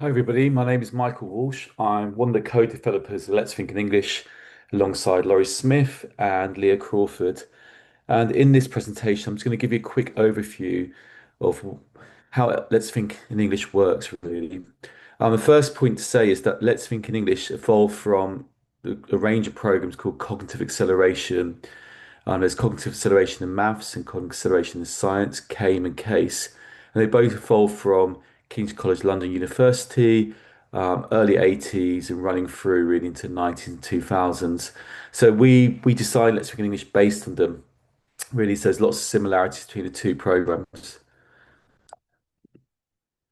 Hi everybody, my name is Michael Walsh. I'm one of the co-developers of Let's Think in English alongside Laurie Smith and Leah Crawford. And in this presentation, I'm just going to give you a quick overview of how Let's Think in English works, really. The first point to say is that Let's Think in English evolved from a range of programs called cognitive acceleration. There's cognitive acceleration in maths and cognitive acceleration in science, CAME and CASE. And they both evolved from King's College London University, early 80s and running through really into 90s and 2000s. So we decided Let's Speak English based on them. Really, so there's lots of similarities between the two programs.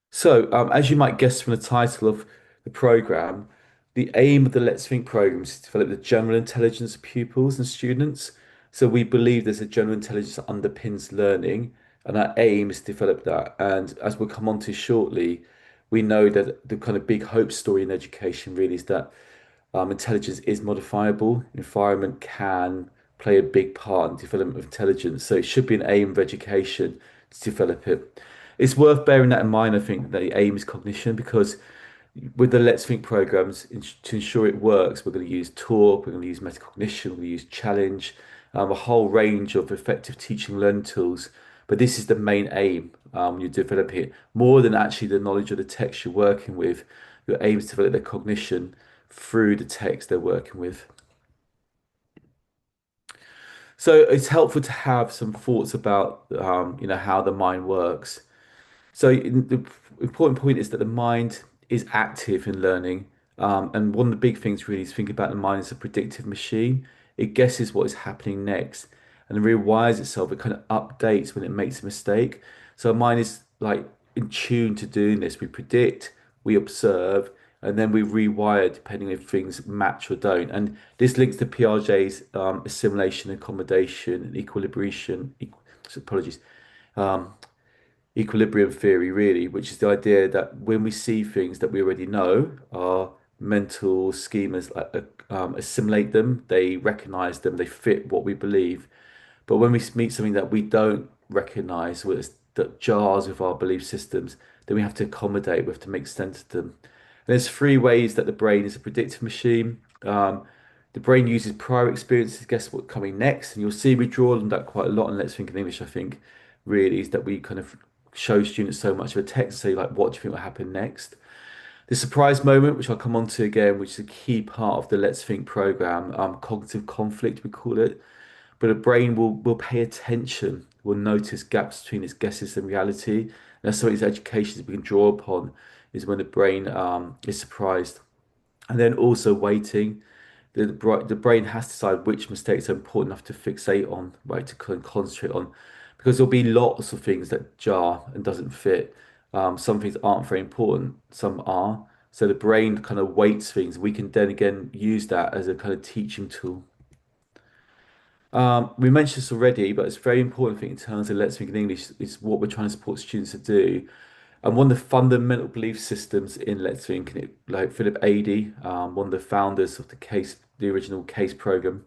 So, as you might guess from the title of the program, the aim of the Let's Think program is to develop the general intelligence of pupils and students. So, we believe there's a general intelligence that underpins learning, and our aim is to develop that. And as we'll come on to shortly, we know that the kind of big hope story in education really is that intelligence is modifiable. Environment can play a big part in development of intelligence. So it should be an aim of education to develop it. It's worth bearing that in mind, I think, that the aim is cognition because with the Let's Think programs, to ensure it works, we're going to use talk, we're going to use metacognition, we're going to use challenge, a whole range of effective teaching learning tools. But this is the main aim when you develop it, more than actually the knowledge of the text you're working with. Your aim is to develop their cognition through the text they're working with. So it's helpful to have some thoughts about, how the mind works. So the important point is that the mind is active in learning. And one of the big things really is think about the mind as a predictive machine. It guesses what is happening next and it rewires itself. It kind of updates when it makes a mistake. So our mind is like in tune to doing this. We predict, we observe, and then we rewire depending if things match or don't. And this links to Piaget's assimilation, accommodation, and apologies, equilibrium theory, really, which is the idea that when we see things that we already know, our mental schemas assimilate them, they recognize them, they fit what we believe. But when we meet something that we don't recognize, that jars with our belief systems, then we have to accommodate, we have to make sense of them. And there's three ways that the brain is a predictive machine. The brain uses prior experiences to guess what's coming next, and you'll see we draw on that quite a lot in Let's Think in English, I think, really, is that we kind of show students so much of a text, say like, what do you think will happen next? The surprise moment, which I'll come on to again, which is a key part of the Let's Think program, cognitive conflict, we call it. But the brain will pay attention, will notice gaps between its guesses and reality. And that's something as education we can draw upon, is when the brain is surprised. And then also waiting. The brain has to decide which mistakes are important enough to fixate on, right, to concentrate on, because there'll be lots of things that jar and doesn't fit. Some things aren't very important, some are. So the brain kind of weights things. We can then again use that as a kind of teaching tool. We mentioned this already, but it's very important, I think, in terms of Let's Speak in English, is what we're trying to support students to do. And one of the fundamental belief systems in Let's Think, like Philip Adey, one of the founders of the original CASE program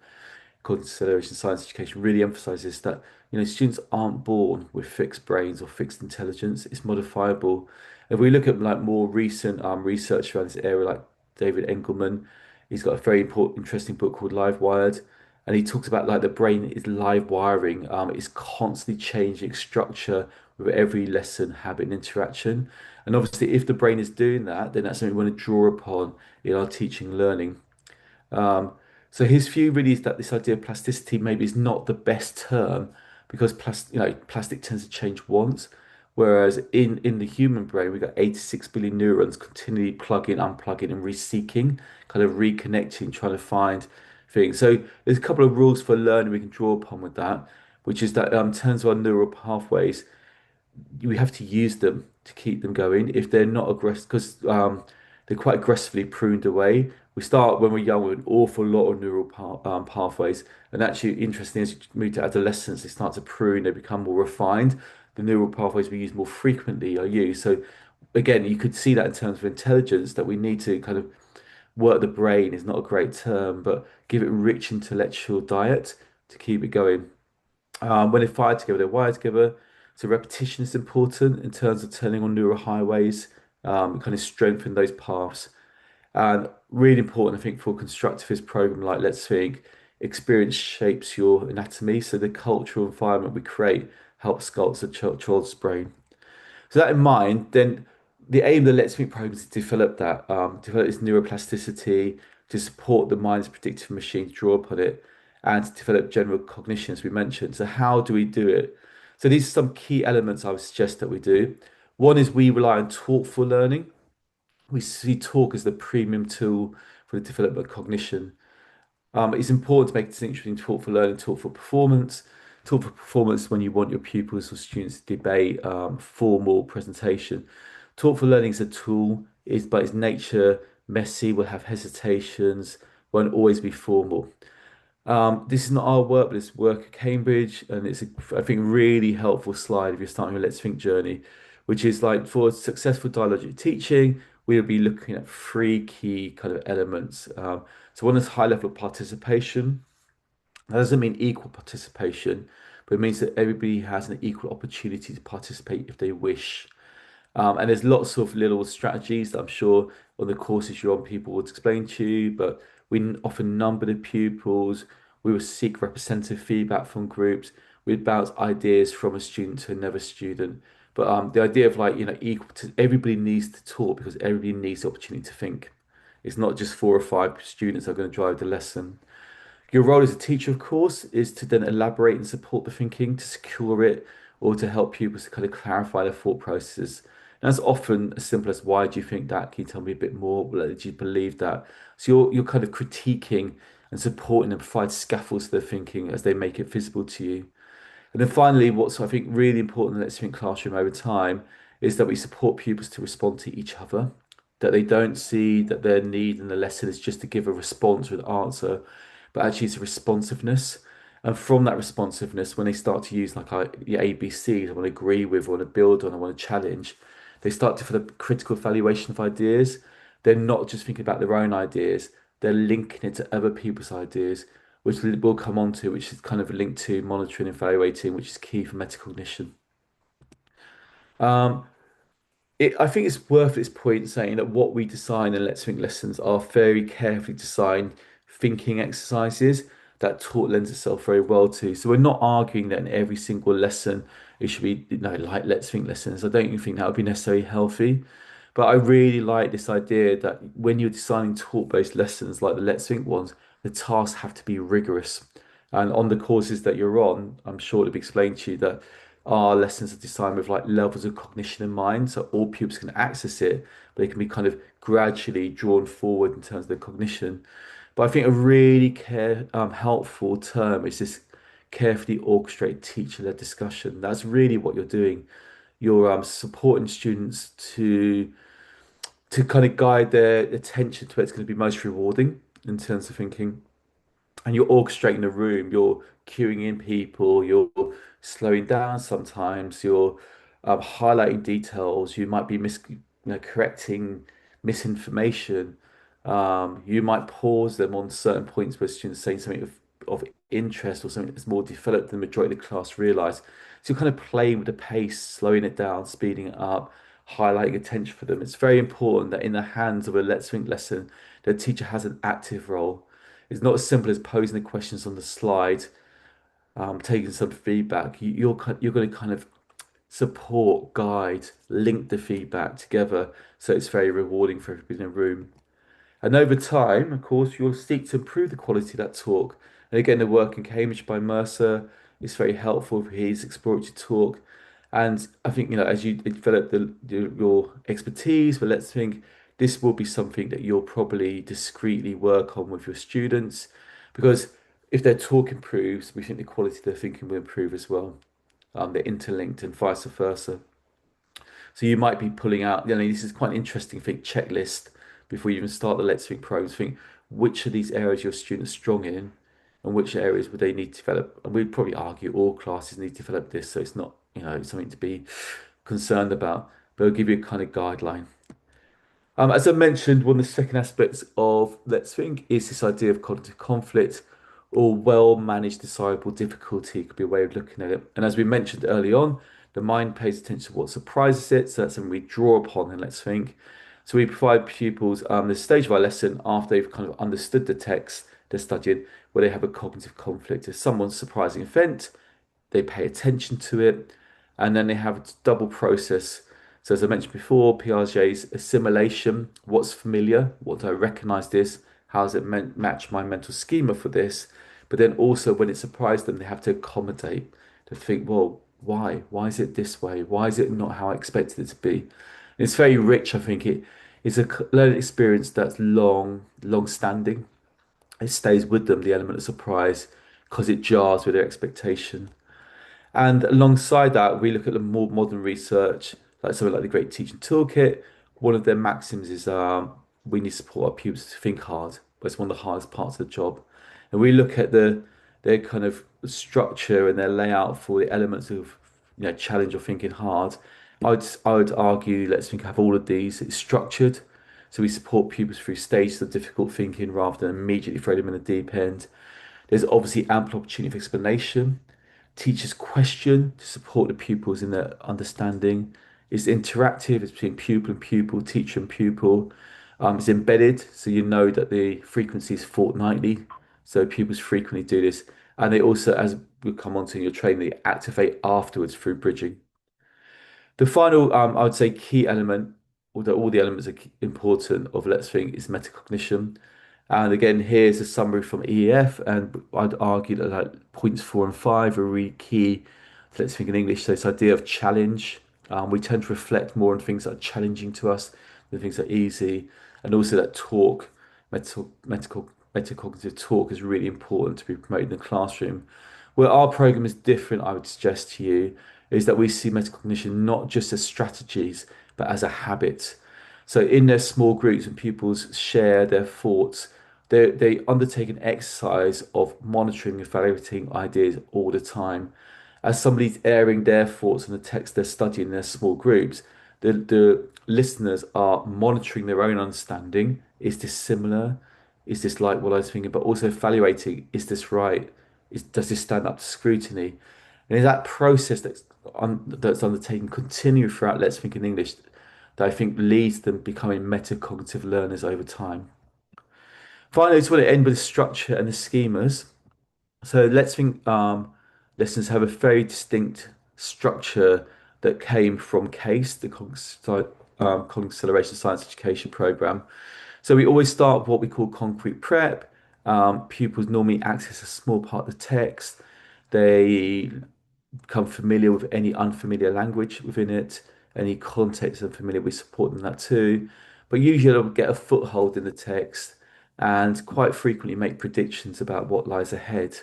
called Acceleration Science Education, really emphasizes that students aren't born with fixed brains or fixed intelligence. It's modifiable. If we look at like more recent research around this area, like David Engelman, he's got a very important, interesting book called Live Wired, and he talks about like the brain is live wiring. It's constantly changing structure with every lesson, habit, and interaction. And obviously, if the brain is doing that, then that's something we want to draw upon in our teaching and learning. Um, so his view really is that this idea of plasticity maybe is not the best term because plastic tends to change once, whereas in the human brain we've got 86 billion neurons continually plugging, unplugging, and reseeking, kind of reconnecting, trying to find things. So there's a couple of rules for learning we can draw upon with that, which is that in terms of our neural pathways, we have to use them to keep them going. If they're not aggressive, because they're quite aggressively pruned away. We start when we're young with an awful lot of neural pathways, and actually, interesting as you move to adolescence, they start to prune. They become more refined. The neural pathways we use more frequently are used. So, again, you could see that in terms of intelligence, that we need to kind of work the brain is not a great term, but give it rich intellectual diet to keep it going. When they fire together, they wire together. So repetition is important in terms of turning on neural highways. kind of strengthen those paths. And really important, I think, for a constructivist program like Let's Think, experience shapes your anatomy. So the cultural environment we create helps sculpt the child's brain. So that in mind, then the aim of the Let's Think program is to develop that, develop this neuroplasticity, to support the mind's predictive machine, to draw upon it, and to develop general cognition, as we mentioned. So how do we do it? So these are some key elements I would suggest that we do. One is we rely on thoughtful learning. We see talk as the premium tool for the development of cognition. It's important to make a distinction between thoughtful learning and thoughtful performance. Thoughtful performance when you want your pupils or students to debate formal presentation. Thoughtful learning is a tool, is by its nature messy, will have hesitations, won't always be formal. This is not our work, but it's work at Cambridge, and it's a, I think, really helpful slide if you're starting your Let's Think journey, which is like for successful dialogic teaching, we'll be looking at three key kind of elements. So one is high level of participation. That doesn't mean equal participation, but it means that everybody has an equal opportunity to participate if they wish. And there's lots of little strategies that I'm sure on the courses you're on, people would explain to you, but we often number the pupils. We will seek representative feedback from groups. We bounce ideas from a student to another student. But the idea of like, equal to everybody needs to talk because everybody needs the opportunity to think. It's not just four or five students that are going to drive the lesson. Your role as a teacher, of course, is to then elaborate and support the thinking, to secure it, or to help pupils to kind of clarify their thought processes. And that's often as simple as, why do you think that? Can you tell me a bit more? Well, do you believe that? So you're kind of critiquing and supporting and provide scaffolds to their thinking as they make it visible to you. And then finally, what's I think really important in the Let's Think classroom over time is that we support pupils to respond to each other, that they don't see that their need in the lesson is just to give a response or an answer, but actually it's a responsiveness. And from that responsiveness, when they start to use like the ABCs, I want to agree with, I want to build on, I want to challenge, they start to for the critical evaluation of ideas. They're not just thinking about their own ideas, they're linking it to other people's ideas, which we'll come on to, which is kind of linked to monitoring and evaluating, which is key for metacognition. Um, I think it's worth at this point saying that what we design in Let's Think lessons are very carefully designed thinking exercises that taught lends itself very well to. So we're not arguing that in every single lesson it should be, like Let's Think lessons. I don't think that would be necessarily healthy. But I really like this idea that when you're designing talk-based lessons like the Let's Think ones, the tasks have to be rigorous. And on the courses that you're on, I'm sure it'll be explained to you that our lessons are designed with like levels of cognition in mind, so all pupils can access it, but they can be kind of gradually drawn forward in terms of their cognition. But I think a really helpful term is this carefully orchestrated teacher-led discussion. That's really what you're doing. You're supporting students to kind of guide their attention to where it's going to be most rewarding in terms of thinking. And you're orchestrating the room, you're queuing in people, you're slowing down sometimes, you're highlighting details, you might be correcting misinformation. You might pause them on certain points where students are saying something of interest or something that's more developed than the majority of the class realise. So you're kind of playing with the pace, slowing it down, speeding it up, highlighting attention for them. It's very important that in the hands of a Let's Think lesson, the teacher has an active role. It's not as simple as posing the questions on the slide, taking some feedback. You're going to kind of support, guide, link the feedback together, so it's very rewarding for everybody in the room. And over time, of course, you'll seek to improve the quality of that talk. And again, the work in Cambridge by Mercer is very helpful for his exploratory talk. And I think, as you develop your expertise, but let's think this will be something that you'll probably discreetly work on with your students, because if their talk improves, we think the quality of their thinking will improve as well. They're interlinked and vice versa. So you might be pulling out, this is quite an interesting thing, checklist before you even start the Let's Think programs. Think which of these areas your students are strong in and which areas would they need to develop. And we'd probably argue all classes need to develop this, so it's not, something to be concerned about, but it'll give you a kind of guideline. As I mentioned, one of the second aspects of Let's Think is this idea of cognitive conflict, or well managed desirable difficulty could be a way of looking at it. And as we mentioned early on, the mind pays attention to what surprises it, so that's something we draw upon and let's think. So we provide pupils this stage of our lesson after they've kind of understood the text they're studying, where they have a cognitive conflict. If someone's surprising event, they pay attention to it, and then they have a double process. So as I mentioned before, Piaget's assimilation, what's familiar, what do I recognize this, how does it match my mental schema for this? But then also when it surprised them, they have to accommodate, to think, well, why? Why is it this way? Why is it not how I expected it to be? It's very rich, I think. It's a learning experience that's long standing. It stays with them, the element of surprise, because it jars with their expectation. And alongside that, we look at the more modern research, like something like the Great Teaching Toolkit. One of their maxims is we need to support our pupils to think hard, but it's one of the hardest parts of the job. And we look at their kind of structure and their layout for the elements of challenge or thinking hard. I would argue let's think have all of these. It's structured, so we support pupils through stages of difficult thinking rather than immediately throw them in the deep end. There's obviously ample opportunity for explanation. Teachers question to support the pupils in their understanding. It's interactive, it's between pupil and pupil, teacher and pupil. It's embedded, so you know that the frequency is fortnightly, so pupils frequently do this. And they also, as we come on to in your training, they activate afterwards through bridging. The final, I would say, key element, although all the elements are important of Let's Think, is metacognition. And again, here's a summary from EEF, and I'd argue that like points 4 and 5 are really key for Let's Think in English. So this idea of challenge, we tend to reflect more on things that are challenging to us than things that are easy, and also that talk, metacognitive talk is really important to be promoted in the classroom. Where our program is different, I would suggest to you, is that we see metacognition not just as strategies, but as a habit. So in their small groups, when pupils share their thoughts, they undertake an exercise of monitoring and evaluating ideas all the time. As somebody's airing their thoughts on the text they're studying in their small groups, the listeners are monitoring their own understanding. Is this similar? Is this like what I was thinking? But also evaluating, is this right? Does this stand up to scrutiny? And in that process that's undertaken continually throughout Let's Think in English, that I think leads them becoming metacognitive learners over time. Finally, I just want to end with the structure and the schemas. So Let's Think lessons have a very distinct structure that came from CASE, the Cognitive Acceleration Science Education Program. So we always start with what we call concrete prep. Pupils normally access a small part of the text. They become familiar with any unfamiliar language within it, any context unfamiliar, we support them in that too. But usually they'll get a foothold in the text and quite frequently make predictions about what lies ahead.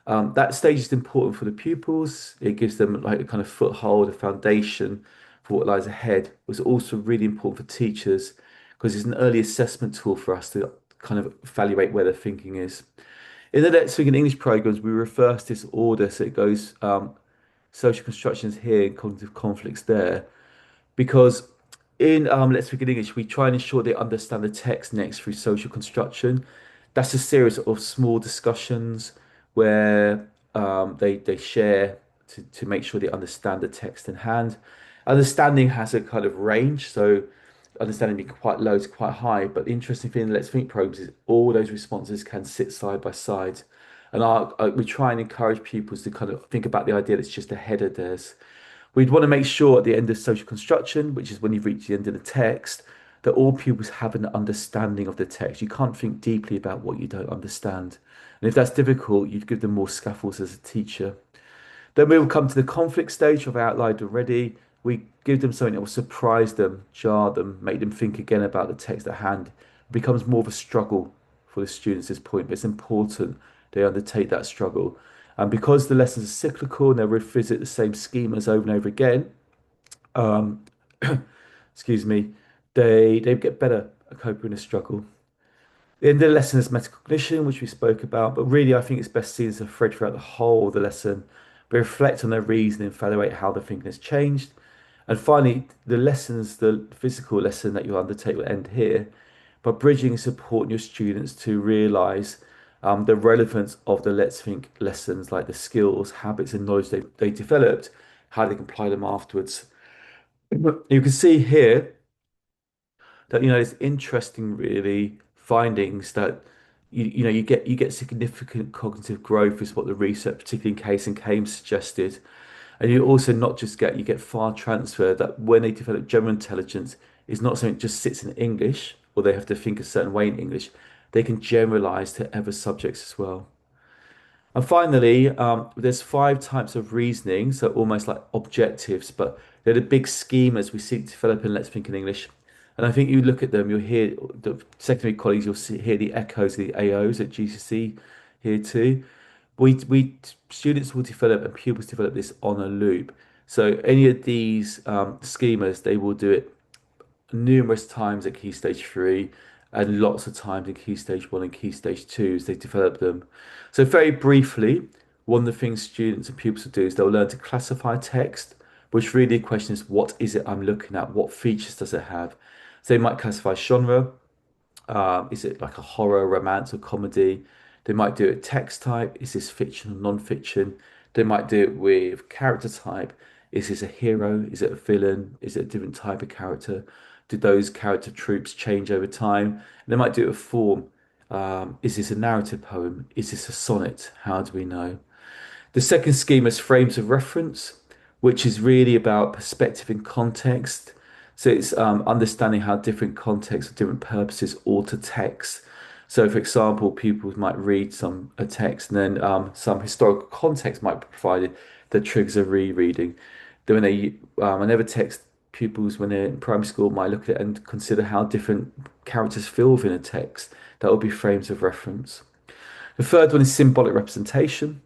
That stage is important for the pupils. It gives them like a kind of foothold, a foundation for what lies ahead. It was also really important for teachers because it's an early assessment tool for us to kind of evaluate where their thinking is. In the Let's Think in English programs, we reverse this order. So it goes social constructions here and cognitive conflicts there. Because in Let's Speak in English, we try and ensure they understand the text next through social construction. That's a series of small discussions where they share to make sure they understand the text in hand. Understanding has a kind of range, so understanding being quite low to quite high. But the interesting thing in Let's Think programs is all those responses can sit side by side. And we try and encourage pupils to kind of think about the idea that's just ahead of theirs. We'd want to make sure at the end of social construction, which is when you've reached the end of the text, that all pupils have an understanding of the text. You can't think deeply about what you don't understand. And if that's difficult, you'd give them more scaffolds as a teacher. Then we will come to the conflict stage I've outlined already. We give them something that will surprise them, jar them, make them think again about the text at hand. It becomes more of a struggle for the students at this point, but it's important they undertake that struggle. And because the lessons are cyclical and they revisit the same schemas over and over again, um, excuse me, they get better at coping with the struggle. In the lesson is metacognition, which we spoke about, but really I think it's best seen as a thread throughout the whole of the lesson. We reflect on their reasoning, evaluate how the thinking has changed. And finally, the lessons, the physical lesson that you undertake will end here by bridging and supporting your students to realise the relevance of the Let's Think lessons, like the skills, habits, and knowledge they developed, how they can apply them afterwards. You can see here that it's interesting really findings that you get significant cognitive growth is what the research, particularly in Case and Kames, suggested. And you also not just get far transfer that when they develop general intelligence, it's not something that just sits in English or they have to think a certain way in English. They can generalize to other subjects as well. And finally, there's five types of reasoning, so almost like objectives, but they're the big schemas we seek to develop in Let's Think in English. And I think you look at them, you'll hear the secondary colleagues, hear the echoes of the AOs at GCSE here too. We students will develop and pupils develop this on a loop. So any of these schemas, they will do it numerous times at Key Stage 3 and lots of times in Key Stage 1 and Key Stage 2 as they develop them. So very briefly, one of the things students and pupils will do is they'll learn to classify text, which really the question is, what is it I'm looking at? What features does it have? So they might classify genre, is it like a horror, romance, or comedy? They might do it text type. Is this fiction or non-fiction? They might do it with character type. Is this a hero? Is it a villain? Is it a different type of character? Do those character troops change over time? And they might do it with form. Is this a narrative poem? Is this a sonnet? How do we know? The second scheme is frames of reference, which is really about perspective and context. So it's understanding how different contexts or different purposes alter text. So, for example, people might read some a text, and then some historical context might be provided that triggers a rereading. Then, whenever text pupils, when they're in primary school, might look at it and consider how different characters feel within a text. That will be frames of reference. The third one is symbolic representation.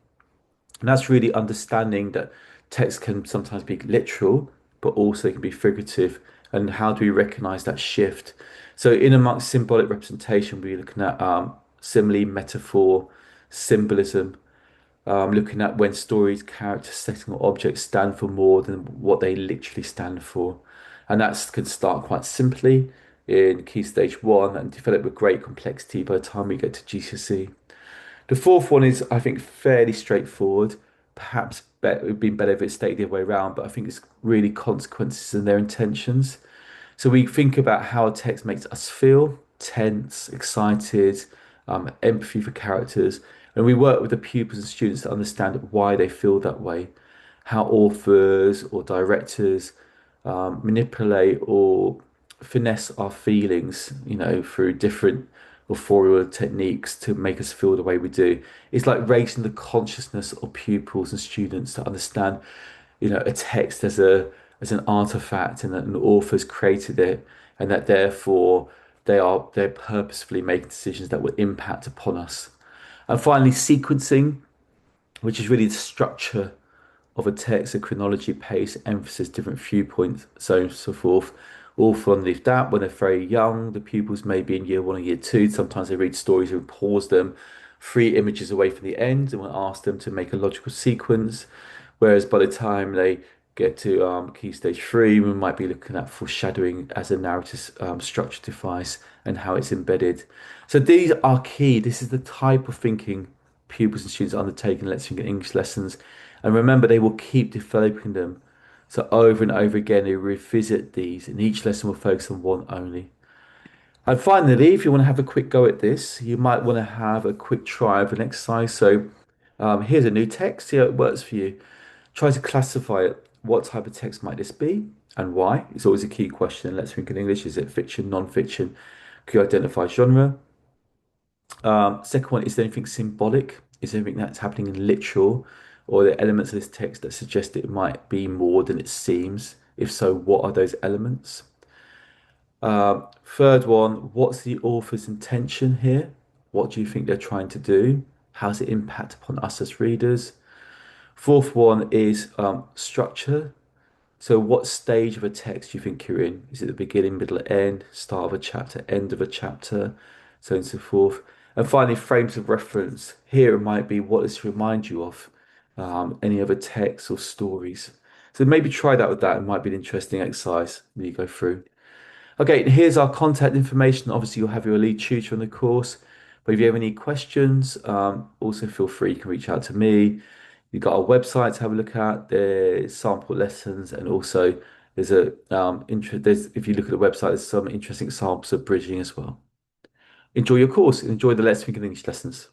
And that's really understanding that text can sometimes be literal, but also can be figurative. And how do we recognize that shift? So, in amongst symbolic representation, we're looking at simile, metaphor, symbolism, looking at when stories, characters, setting, or objects stand for more than what they literally stand for. And that can start quite simply in Key Stage 1 and develop with great complexity by the time we get to GCSE. The fourth one is, I think, fairly straightforward. Perhaps it would be better if it's stated the other way around, but I think it's really consequences and their intentions. So we think about how a text makes us feel, tense, excited, empathy for characters, and we work with the pupils and students to understand why they feel that way, how authors or directors manipulate or finesse our feelings, through different authorial techniques to make us feel the way we do. It's like raising the consciousness of pupils and students to understand, a text as an artifact and that an author's created it, and that therefore they're purposefully making decisions that will impact upon us. And finally, sequencing, which is really the structure of a text, a chronology, pace, emphasis, different viewpoints, so on and so forth. All fall underneath that. When they're very young, the pupils may be in year 1 or year 2. Sometimes they read stories and pause them 3 images away from the end and we'll ask them to make a logical sequence. Whereas by the time they get to Key Stage 3, we might be looking at foreshadowing as a narrative structure device and how it's embedded. So these are key. This is the type of thinking pupils and students undertaking Let's Think in English lessons. And remember, they will keep developing them. So over and over again, they revisit these, and each lesson will focus on one only. And finally, if you want to have a quick go at this, you might want to have a quick try of an exercise. So here's a new text, see how it works for you. Try to classify it. What type of text might this be and why? It's always a key question. Let's think in English. Is it fiction, non-fiction? Could you identify genre? Second one, is there anything symbolic? Is there anything that's happening in literal? Or are there elements of this text that suggest it might be more than it seems? If so, what are those elements? Third one, what's the author's intention here? What do you think they're trying to do? How does it impact upon us as readers? Fourth one is structure. So, what stage of a text do you think you're in? Is it the beginning, middle, end, start of a chapter, end of a chapter, so on and so forth? And finally, frames of reference. Here it might be what does it remind you of? Any other texts or stories. So maybe try that with that. It might be an interesting exercise that you go through. Okay, here's our contact information. Obviously, you'll have your lead tutor on the course. But if you have any questions, also feel free, you can reach out to me. You've got our website to have a look at. There's sample lessons, and also there's a there's if you look at the website, there's some interesting samples of bridging as well. Enjoy your course. Enjoy the Let's Speak in English lessons.